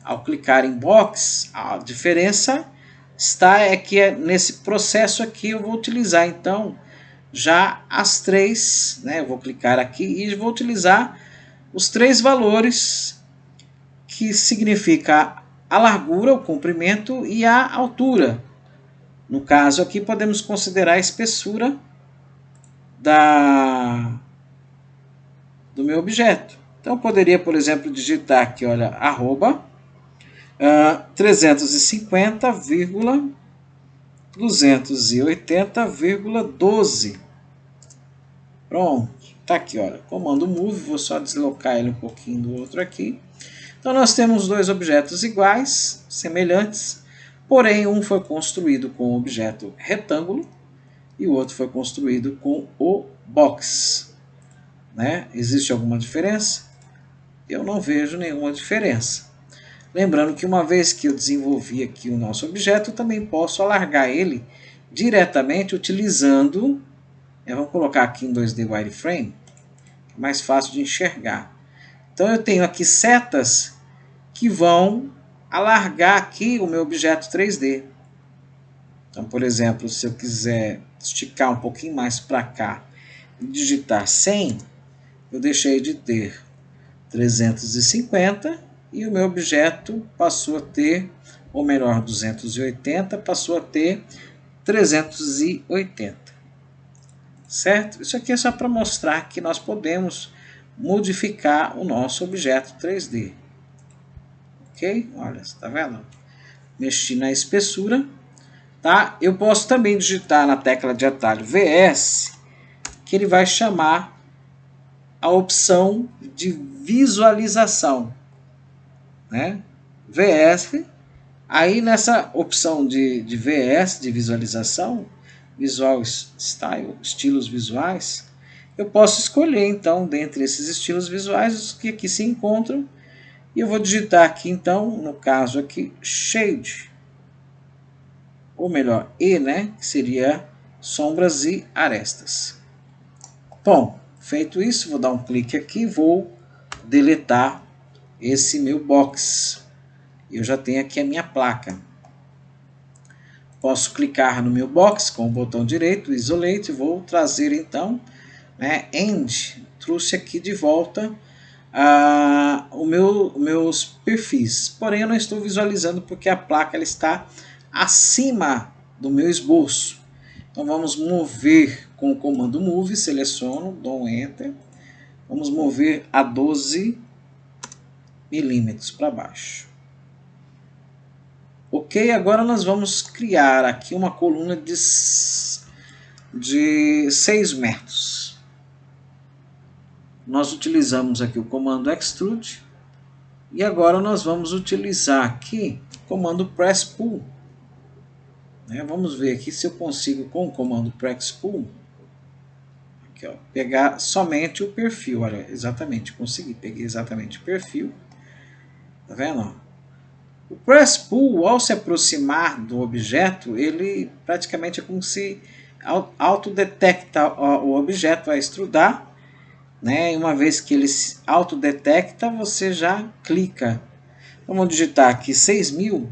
ao clicar em Box, a diferença está é que nesse processo aqui eu vou utilizar então já as três, né? Eu vou clicar aqui e vou utilizar os três valores que significa a largura, o comprimento e a altura. No caso aqui podemos considerar a espessura do meu objeto. Então eu poderia, por exemplo, digitar aqui, olha, arroba 350,280,12. Pronto, tá aqui, olha, comando move, vou só deslocar ele um pouquinho do outro aqui. Então nós temos dois objetos iguais, semelhantes, porém um foi construído com o objeto retângulo e o outro foi construído com o box. Né? Existe alguma diferença? Eu não vejo nenhuma diferença. Lembrando que uma vez que eu desenvolvi aqui o nosso objeto, eu também posso alargar ele diretamente utilizando, vamos colocar aqui em 2D Wireframe, é mais fácil de enxergar. Então eu tenho aqui setas que vão alargar aqui o meu objeto 3D. Então, por exemplo, se eu quiser esticar um pouquinho mais para cá e digitar 100, eu deixei de ter 350 e o meu objeto passou a ter, ou melhor, 280 passou a ter 380. Certo? Isso aqui é só para mostrar que nós podemos modificar o nosso objeto 3D. Ok? Olha, você está vendo? Mexi na espessura. Tá? Eu posso também digitar na tecla de atalho VS, que ele vai chamar a opção de visualização. Né? VS. Aí nessa opção de VS, de visualização, Visual Style, estilos visuais, eu posso escolher então, dentre esses estilos visuais, os que aqui se encontram. E eu vou digitar aqui então, no caso aqui, Shade. Ou melhor, E, né? Que seria sombras e arestas. Bom, feito isso, vou dar um clique aqui e vou deletar esse meu box. Eu já tenho aqui a minha placa. Posso clicar no meu box com o botão direito, Isolate, vou trazer então, né, End, trouxe aqui de volta meus perfis. Porém, eu não estou visualizando porque a placa ela está acima do meu esboço. Então vamos mover com o comando Move, seleciono, dou um Enter. Vamos mover a 12 milímetros para baixo. Ok, agora nós vamos criar aqui uma coluna de 6 metros. Nós utilizamos aqui o comando Extrude. E agora nós vamos utilizar aqui o comando Press Pull. Vamos ver aqui se eu consigo com o comando Press Pull. Aqui, ó, pegar somente o perfil. Olha, exatamente, consegui. Peguei exatamente o perfil. Tá vendo? O Press Pull, ao se aproximar do objeto, ele praticamente é como se autodetecta o objeto, vai extrudar, né? E uma vez que ele se autodetecta, você já clica. Vamos digitar aqui 6.000.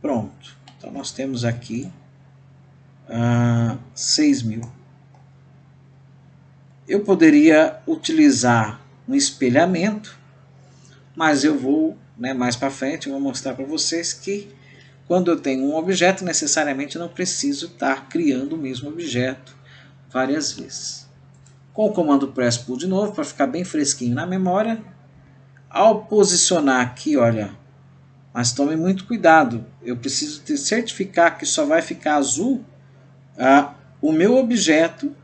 Pronto. Então nós temos aqui 6.000. Eu poderia utilizar um espelhamento, mas eu vou, mais para frente, eu vou mostrar para vocês que quando eu tenho um objeto, necessariamente não preciso estar criando o mesmo objeto várias vezes. Com o comando Press Pull de novo, para ficar bem fresquinho na memória, ao posicionar aqui, olha, mas tome muito cuidado, eu preciso certificar que só vai ficar azul o meu objeto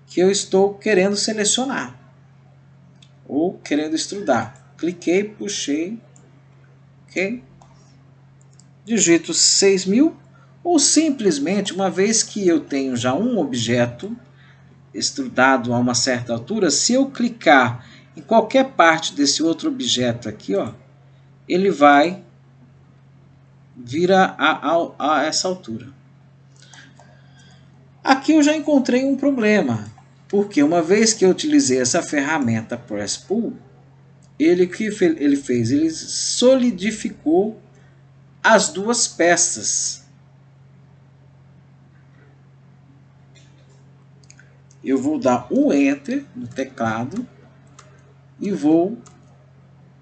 que eu estou querendo selecionar ou querendo extrudar. Cliquei, puxei, ok? Digito 6.000 ou simplesmente, uma vez que eu tenho já um objeto extrudado a uma certa altura, se eu clicar em qualquer parte desse outro objeto aqui, ó, ele vai vir a essa altura. Aqui eu já encontrei um problema, porque uma vez que eu utilizei essa ferramenta Press Pull, ele fez? Ele solidificou as duas peças. Eu vou dar um Enter no teclado e vou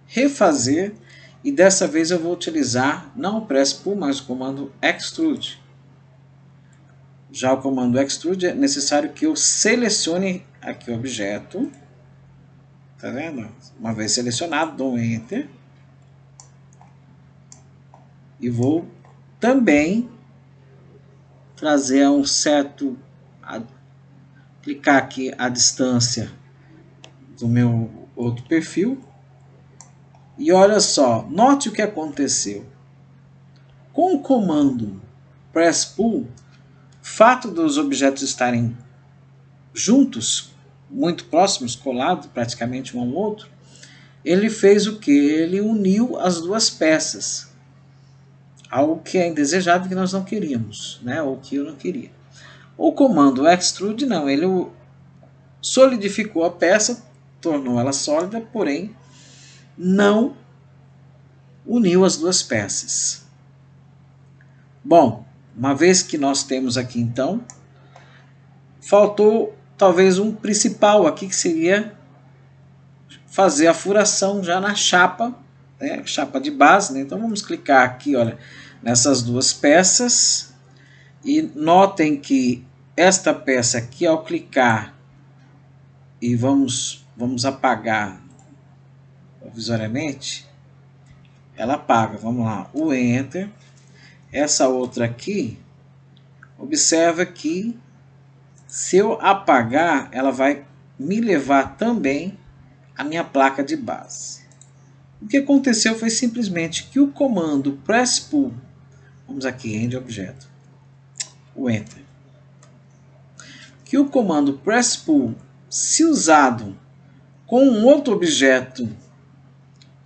refazer, e dessa vez eu vou utilizar não o Press Pull, mas o comando Extrude. Já o comando Extrude é necessário que eu selecione aqui o objeto, tá vendo? Uma vez selecionado, dou um Enter e vou também trazer a um certo, clicar aqui a distância do meu outro perfil. E olha só, note o que aconteceu. Com o comando Press Pull, o fato dos objetos estarem juntos, muito próximos, colados praticamente um ao outro, ele fez o que? Ele uniu as duas peças. Algo que é indesejável, que nós não queríamos, né? Ou que eu não queria. O comando Extrude não, ele solidificou a peça, tornou ela sólida, porém não uniu as duas peças. Bom, uma vez que nós temos aqui então, faltou talvez um principal aqui, que seria fazer a furação já na chapa, né, chapa de base, né? Então vamos clicar aqui, olha, nessas duas peças, e notem que esta peça aqui, ao clicar, e vamos apagar provisoriamente, ela apaga. Vamos lá, o Enter. Essa outra aqui, observa que se eu apagar, ela vai me levar também a minha placa de base. O que aconteceu foi simplesmente que o comando Press Pull, vamos aqui, End Objeto, o Enter, que o comando Press Pull, se usado com um outro objeto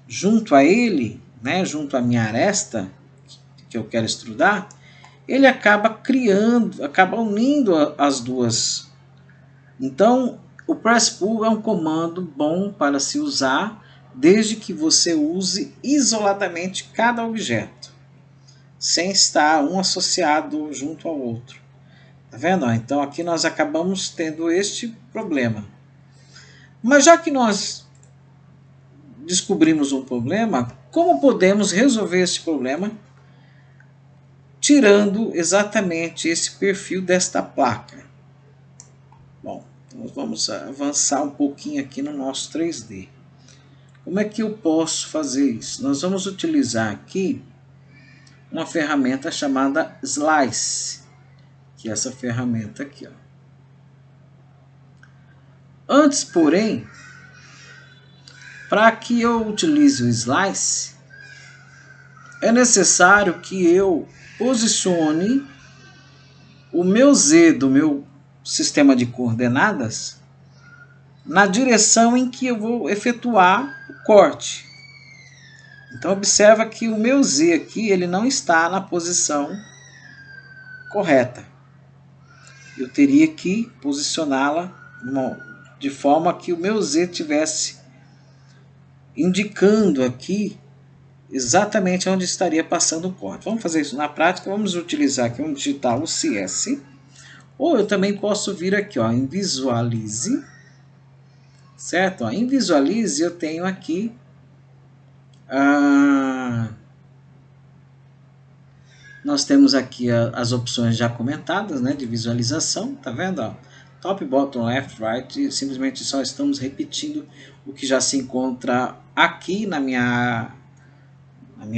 junto a ele, né, junto à minha aresta que eu quero extrudar, ele acaba criando, acaba unindo as duas. Então, o Press Pull é um comando bom para se usar, desde que você use isoladamente cada objeto, sem estar um associado junto ao outro. Tá vendo? Então aqui nós acabamos tendo este problema. Mas já que nós descobrimos um problema, como podemos resolver esse problema tirando exatamente esse perfil desta placa? Bom, então vamos avançar um pouquinho aqui no nosso 3D. Como é que eu posso fazer isso? Nós vamos utilizar aqui uma ferramenta chamada Slice, que é essa ferramenta aqui, ó. Antes, porém, para que eu utilize o Slice, é necessário que eu posicione o meu Z do meu sistema de coordenadas na direção em que eu vou efetuar o corte. Então observa que o meu Z aqui, ele não está na posição correta. Eu teria que posicioná-la de forma que o meu Z tivesse indicando aqui exatamente onde estaria passando o corte. Vamos fazer isso na prática. Vamos utilizar aqui, vamos digitar o CS, ou eu também posso vir aqui, ó, em Visualize, certo? Em Visualize eu tenho aqui nós temos aqui as opções já comentadas, né, de visualização, tá vendo? Ó? Top, bottom, left, right, simplesmente só estamos repetindo o que já se encontra aqui na minha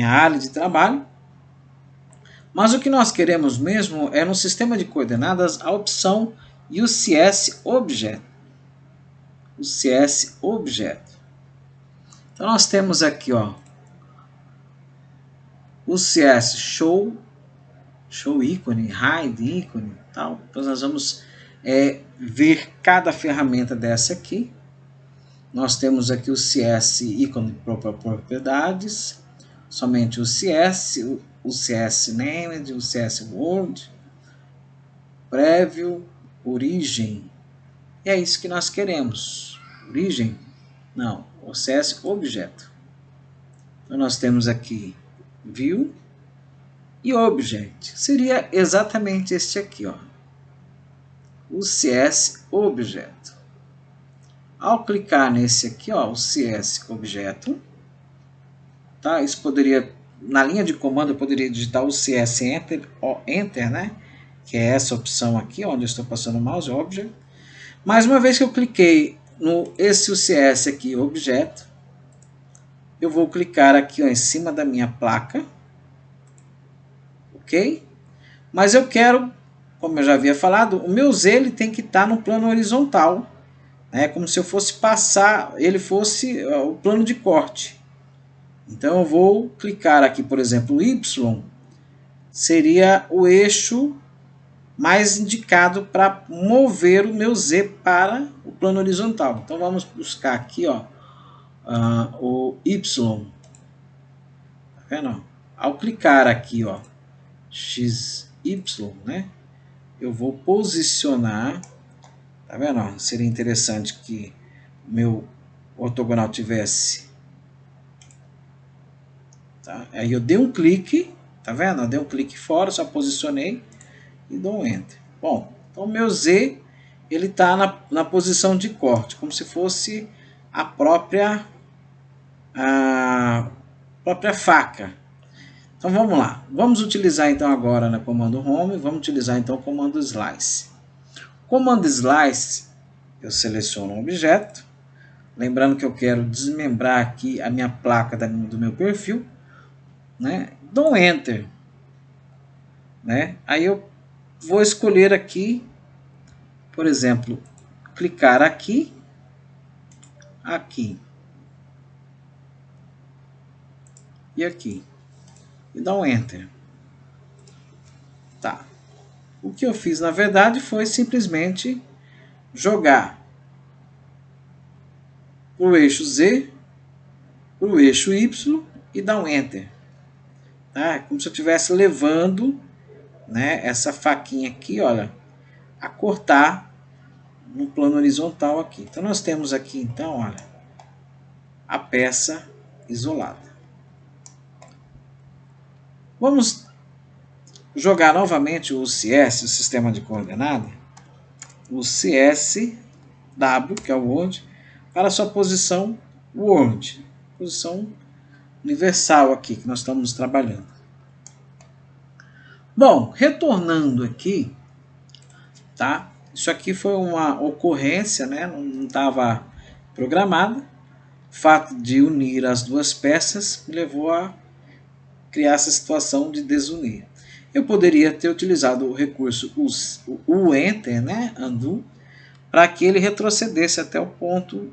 área de trabalho. Mas o que nós queremos mesmo é no sistema de coordenadas a opção UCS Object. UCS Object. Então nós temos aqui, ó, UCS Show ícone, hide ícone, tal. Então nós vamos ver cada ferramenta dessa aqui. Nós temos aqui o CS ícone propriedades, somente o CS, o CS named, o CS word, prévio, origem. E é isso que nós queremos. Origem? Não. o CS Objeto. Então nós temos aqui View e Object. Seria exatamente este aqui, ó, o CS Objeto. Ao clicar nesse aqui, ó, o CS Objeto, tá? Isso poderia, na linha de comando, eu poderia digitar o CS Enter, ó, Enter, né? Que é essa opção aqui, onde eu estou passando o mouse, Object. Mas uma vez que eu cliquei no esse UCS aqui, Objeto, eu vou clicar aqui, ó, em cima da minha placa, ok? Mas eu quero, como eu já havia falado, o meu Z ele tem que estar no plano horizontal, né? Como se eu fosse passar, ele fosse o plano de corte. Então eu vou clicar aqui, por exemplo, o Y seria o eixo mais indicado para mover o meu Z para o plano horizontal. Então vamos buscar aqui, ó, o Y. Tá vendo? Ao clicar aqui, ó, XY, né? Eu vou posicionar. Tá vendo? Seria interessante que o meu ortogonal tivesse. Tá? Aí eu dei um clique, tá vendo? Eu dei um clique fora, só posicionei e dou um Enter. Bom, então o meu Z ele está na posição de corte, como se fosse a própria faca. Então vamos lá. Vamos utilizar então agora no comando Home, vamos utilizar então o comando Slice. Comando Slice, eu seleciono um objeto, lembrando que eu quero desmembrar aqui a minha placa do meu perfil, né? Dou um Enter, né? Aí eu vou escolher aqui, por exemplo, clicar aqui, aqui e aqui e dar um Enter. Tá. O que eu fiz na verdade foi simplesmente jogar o eixo Z, o eixo Y e dar um Enter. Tá? Como se eu estivesse levando, né, essa faquinha aqui, olha, a cortar no plano horizontal aqui. Então nós temos aqui então, olha, a peça isolada. Vamos jogar novamente o CS, o sistema de coordenada, o CSW, que é o Word, para a sua posição Word, posição universal aqui que nós estamos trabalhando. Bom, retornando aqui, tá? Isso aqui foi uma ocorrência, né? Não estava programada. O fato de unir as duas peças me levou a criar essa situação de desunir. Eu poderia ter utilizado o recurso o Enter, né? Undo, para que ele retrocedesse até o ponto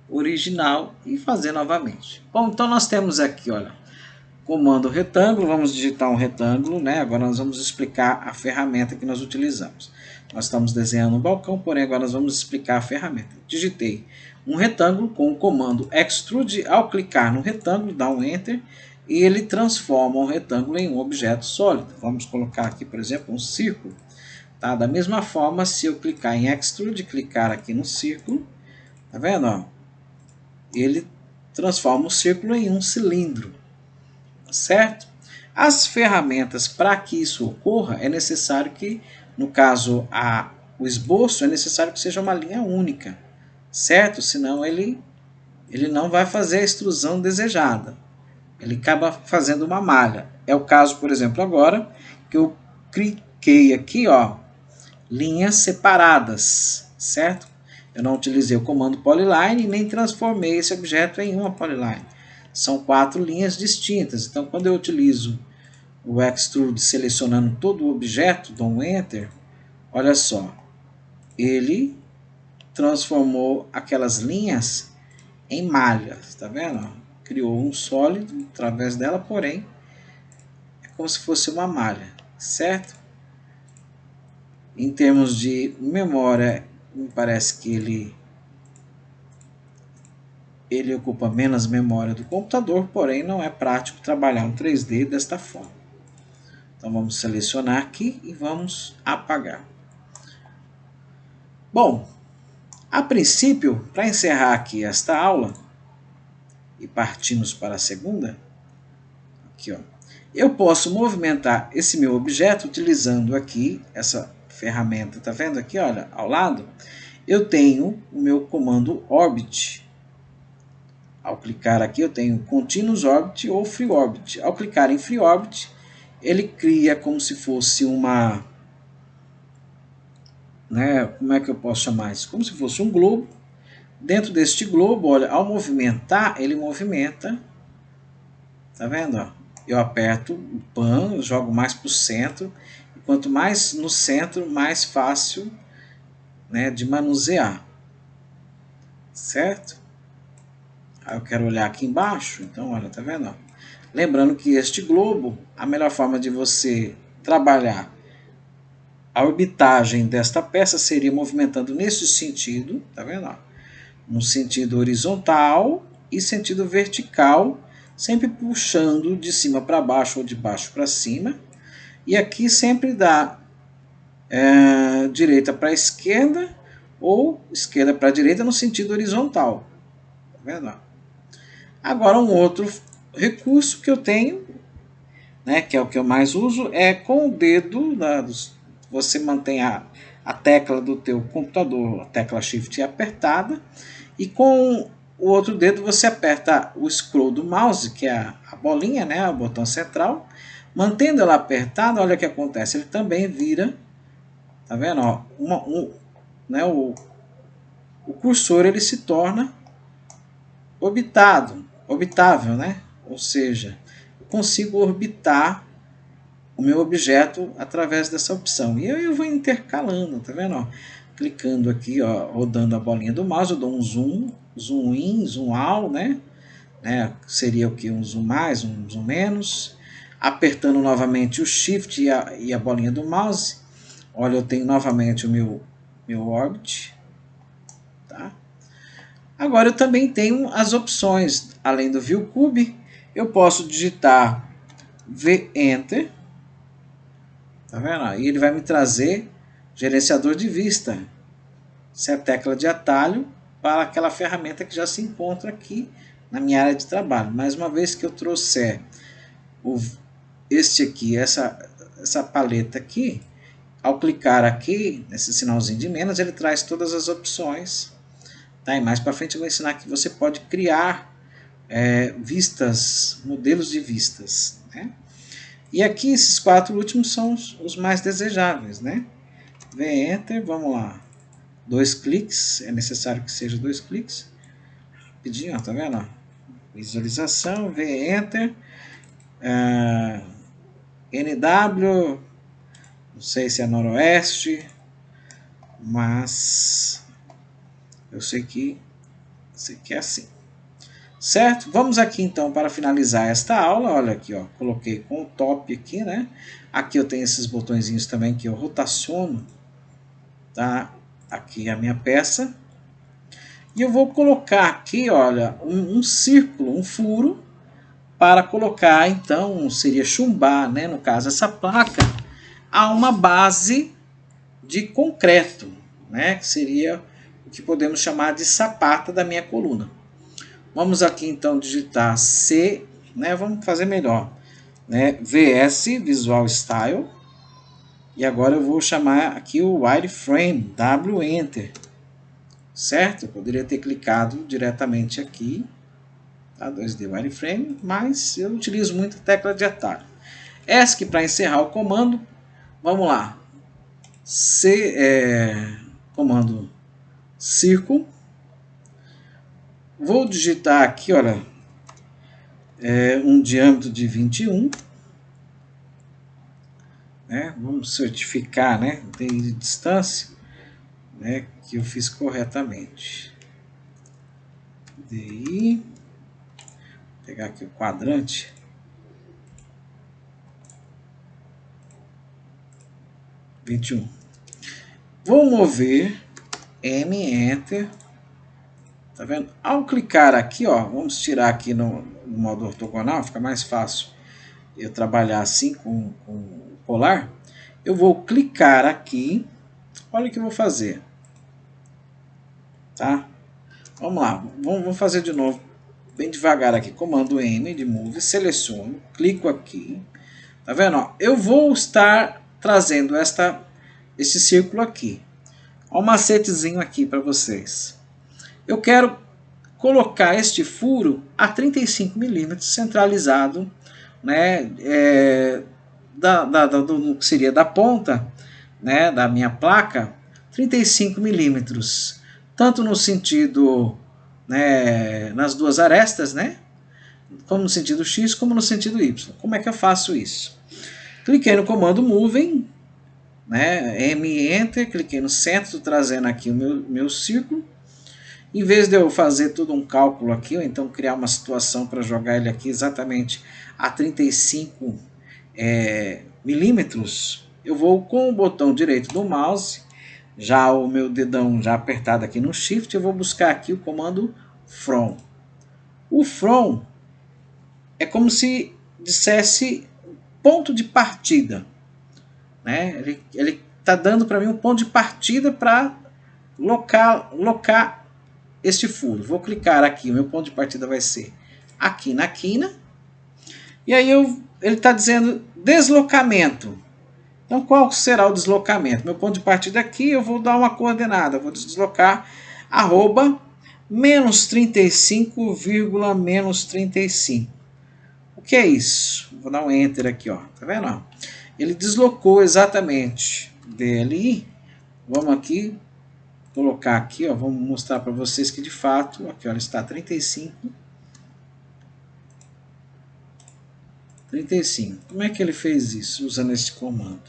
original e fazer novamente. Bom, então nós temos aqui, olha, comando retângulo, vamos digitar um retângulo, né? Agora nós vamos explicar a ferramenta que nós utilizamos. Nós estamos desenhando um balcão, porém agora nós vamos explicar a ferramenta. Digitei um retângulo com o comando Extrude, ao clicar no retângulo, dá um Enter, e ele transforma o retângulo em um objeto sólido. Vamos colocar aqui, por exemplo, um círculo. Tá? Da mesma forma, se eu clicar em Extrude, clicar aqui no círculo, tá vendo? Ó? Ele transforma o círculo em um cilindro. Certo? As ferramentas para que isso ocorra é necessário que, no caso, o esboço é necessário que seja uma linha única, certo? Senão ele não vai fazer a extrusão desejada. Ele acaba fazendo uma malha. É o caso, por exemplo, agora que eu cliquei aqui, ó, linhas separadas, certo? Eu não utilizei o comando Polyline nem transformei esse objeto em uma Polyline. São 4 linhas distintas. Então, quando eu utilizo o Extrude selecionando todo o objeto, dou um Enter, olha só, ele transformou aquelas linhas em malhas, tá vendo? Criou um sólido através dela, porém, é como se fosse uma malha, certo? Em termos de memória, me parece que ele ocupa menos memória do computador, porém não é prático trabalhar um 3D desta forma. Então vamos selecionar aqui e vamos apagar. Bom, A princípio, para encerrar aqui esta aula, e partimos para a segunda, aqui, ó, eu posso movimentar esse meu objeto utilizando aqui essa ferramenta, tá vendo aqui, olha, ao lado? Eu tenho o meu comando Orbit. Ao clicar aqui eu tenho Continuous Orbit ou Free Orbit. Ao clicar em Free Orbit, ele cria como se fosse uma... né, como é que eu posso chamar isso? Como se fosse um globo. Dentro deste globo, olha, ao movimentar, ele movimenta. Tá vendo? Ó? Eu aperto o PAN, jogo mais para o centro. E quanto mais no centro, mais fácil, né, de manusear. Certo? Aí eu quero olhar aqui embaixo. Então, olha, tá vendo? Ó? Lembrando que este globo, a melhor forma de você trabalhar a orbitagem desta peça seria movimentando nesse sentido, tá vendo? Ó? No sentido horizontal e sentido vertical, sempre puxando de cima para baixo ou de baixo para cima. E aqui sempre dá direita para esquerda ou esquerda para direita no sentido horizontal. Tá vendo? Agora um outro recurso que eu tenho, né, que é o que eu mais uso, é com o dedo, você mantém a tecla do teu computador, a tecla Shift apertada, e com o outro dedo você aperta o scroll do mouse, que é a bolinha, né, o botão central. Mantendo ela apertada, olha o que acontece, ele também vira, tá vendo? Ó, né, o cursor ele se torna orbitável, né? Ou seja, eu consigo orbitar o meu objeto através dessa opção. E eu vou intercalando, tá vendo? Ó, clicando aqui, ó, rodando a bolinha do mouse, eu dou um zoom, zoom in, zoom out, né? Seria o que? Um zoom mais, um zoom menos. Apertando novamente o Shift e a bolinha do mouse. Olha, eu tenho novamente o meu Orbit. Tá? Agora eu também tenho as opções. Além do View Cube, eu posso digitar V Enter. Tá vendo? E ele vai me trazer gerenciador de vista. Essa é a tecla de atalho para aquela ferramenta que já se encontra aqui na minha área de trabalho. Mais uma vez que eu trouxer este aqui, essa paleta aqui, ao clicar aqui, nesse sinalzinho de menos, ele traz todas as opções. Tá? E mais para frente eu vou ensinar que você pode criar vistas, modelos de vistas. Né? E aqui esses 4 últimos são os mais desejáveis. Né? V Enter, vamos lá. 2 cliques, é necessário que seja 2 cliques. Rapidinho, ó, tá vendo? Visualização, V Enter. NW, não sei se é noroeste, mas eu sei que é assim. Certo? Vamos aqui então para finalizar esta aula. Olha aqui, ó, coloquei com o top aqui, né? Aqui eu tenho esses botõezinhos também que eu rotaciono, tá? Aqui a minha peça. E eu vou colocar aqui, olha, um círculo, um furo, para colocar, então, seria chumbar, né? No caso, essa placa, a uma base de concreto, né? Que seria o que podemos chamar de sapata da minha coluna. Vamos aqui então digitar C, né? Vamos fazer melhor, né? VS Visual Style. E agora eu vou chamar aqui o Wireframe, W Enter. Certo? Eu poderia ter clicado diretamente aqui, tá? 2D Wireframe, mas eu utilizo muito a tecla de atalho. ESC para encerrar o comando. Vamos lá. Comando círculo. Vou digitar aqui, olha, um diâmetro de 21. Né? Vamos certificar, né, de distância, né, que eu fiz corretamente. DI. Vou pegar aqui o quadrante. Vou mover M Enter. Tá vendo? Ao clicar aqui, ó, vamos tirar aqui no modo ortogonal, fica mais fácil eu trabalhar assim com o polar. Eu vou clicar aqui. Olha o que eu vou fazer. tá? Vamos lá, vamos fazer de novo, bem devagar aqui, comando M de Move, seleciono, clico aqui, tá vendo? Ó, eu vou estar trazendo esse círculo aqui. Ó, um macetezinho aqui para vocês. Eu quero colocar este furo a 35 milímetros centralizado, né, do que seria da ponta, né, da minha placa, 35 milímetros, tanto no sentido, né, nas duas arestas, né, como no sentido X, como no sentido Y. Como é que eu faço isso? Cliquei no comando Moving, né, M Enter, cliquei no centro, trazendo aqui o meu círculo. Em vez de eu fazer todo um cálculo aqui, ou então criar uma situação para jogar ele aqui exatamente a 35 milímetros, eu vou com o botão direito do mouse, já o meu dedão já apertado aqui no Shift, eu vou buscar aqui o comando From. O From é como se dissesse ponto de partida, né? Ele está dando para mim um ponto de partida para locar este furo. Vou clicar aqui, o meu ponto de partida vai ser aqui na quina. E aí ele está dizendo deslocamento. Então qual será o deslocamento? Meu ponto de partida aqui, eu vou dar uma coordenada. Vou deslocar menos 35, menos 35. O que é isso? Vou dar um Enter aqui, ó. Tá vendo? Ele deslocou exatamente DLI. Vamos aqui colocar aqui, ó, vamos mostrar para vocês que de fato, aqui ó, está 35. Como é que ele fez isso usando esse comando?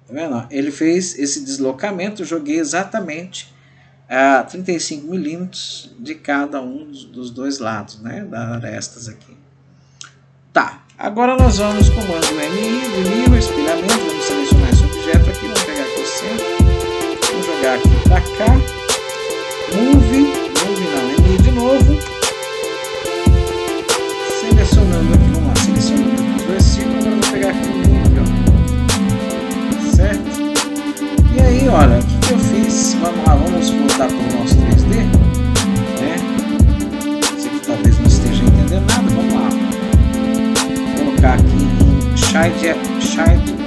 Tá vendo? Ele fez esse deslocamento, eu joguei exatamente a 35 milímetros de cada um dos dois lados, né, das arestas aqui. Tá, agora nós vamos comando MI, de nível, espelhamento, vamos selecionar esse objeto aqui, vamos pegar aqui o centro. Vou jogar aqui para cá, Move não, MI de novo, selecionando aqui, vamos lá, selecionando aqui os dois círculos, agora vou pegar aqui o nível, certo? E aí, olha, o que eu fiz? Vamos lá, vamos voltar para o nosso 3D, né? Você que talvez não esteja entendendo nada, vamos lá, vou colocar aqui em Shade